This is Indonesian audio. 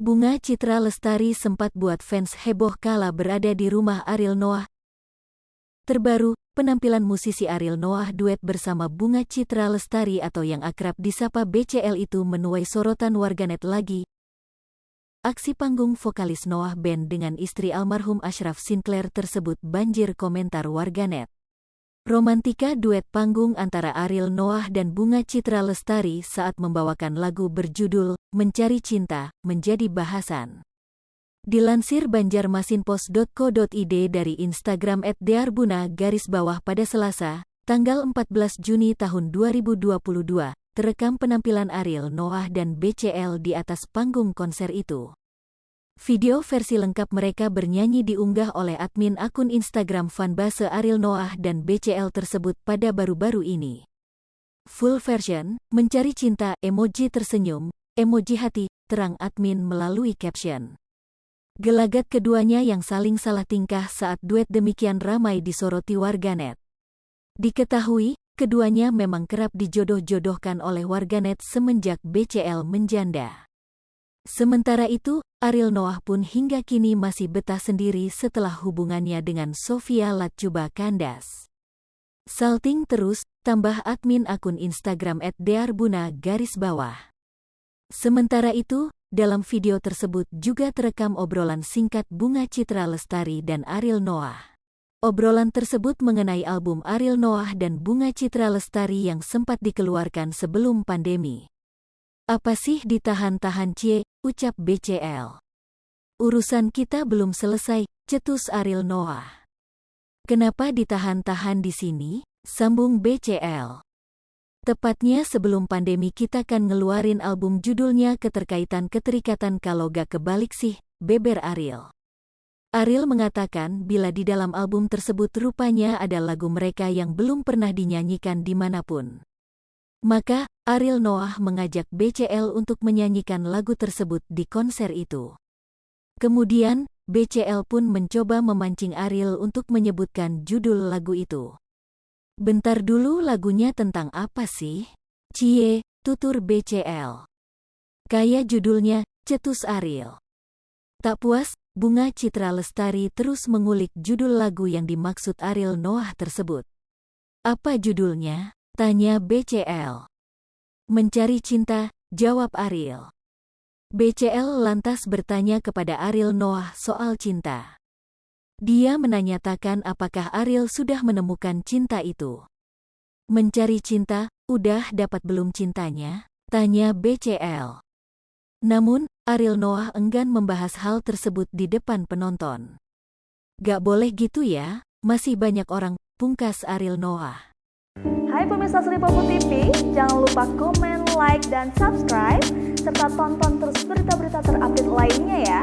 Bunga Citra Lestari sempat buat fans heboh kala berada di rumah Ariel Noah. Terbaru, penampilan musisi Ariel Noah duet bersama Bunga Citra Lestari atau yang akrab disapa BCL itu menuai sorotan warganet lagi. Aksi panggung vokalis Noah Band dengan istri almarhum Ashraf Sinclair tersebut banjir komentar warganet. Romantika duet panggung antara Ariel Noah dan Bunga Citra Lestari saat membawakan lagu berjudul Mencari Cinta menjadi bahasan. Dilansir banjarmasinpost.co.id dari Instagram @dearbuna pada Selasa, tanggal 14 Juni tahun 2022, terekam penampilan Ariel Noah dan BCL di atas panggung konser itu. Video versi lengkap mereka bernyanyi diunggah oleh admin akun Instagram fanbase Ariel Noah dan BCL tersebut pada baru-baru ini. Full version, Mencari Cinta, emoji tersenyum, emoji hati, terang admin melalui caption. Gelagat keduanya yang saling salah tingkah saat duet demikian ramai disoroti warganet. Diketahui, keduanya memang kerap dijodoh-jodohkan oleh warganet semenjak BCL menjanda. Sementara itu, Ariel Noah pun hingga kini masih betah sendiri setelah hubungannya dengan Sofia Latjuba kandas. Salting terus, tambah admin akun Instagram @dearbuna. Sementara itu, dalam video tersebut juga terekam obrolan singkat Bunga Citra Lestari dan Ariel Noah. Obrolan tersebut mengenai album Ariel Noah dan Bunga Citra Lestari yang sempat dikeluarkan sebelum pandemi. Apa sih ditahan-tahan cie, ucap BCL. Urusan kita belum selesai, cetus Ariel Noah. Kenapa ditahan-tahan di sini? Sambung BCL. Tepatnya sebelum pandemi kita kan ngeluarin album judulnya Keterikatan kalau gak kebalik sih, beber Ariel. Ariel mengatakan bila di dalam album tersebut rupanya ada lagu mereka yang belum pernah dinyanyikan dimanapun. Maka, Ariel Noah mengajak BCL untuk menyanyikan lagu tersebut di konser itu. Kemudian, BCL pun mencoba memancing Ariel untuk menyebutkan judul lagu itu. Bentar dulu, lagunya tentang apa sih? Cie, tutur BCL. Kayak judulnya, cetus Ariel. Tak puas, Bunga Citra Lestari terus mengulik judul lagu yang dimaksud Ariel Noah tersebut. Apa judulnya? Tanya BCL. Mencari Cinta, jawab Ariel. BCL lantas bertanya kepada Ariel Noah soal cinta. Dia menanyakan apakah Ariel sudah menemukan cinta itu. Mencari cinta, udah dapat belum cintanya? Tanya BCL. Namun, Ariel Noah enggan membahas hal tersebut di depan penonton. Gak boleh gitu ya, masih banyak orang, pungkas Ariel Noah. Hai pemirsa Sri Popo TV, jangan lupa komen, like, dan subscribe, serta tonton terus berita-berita terupdate lainnya ya.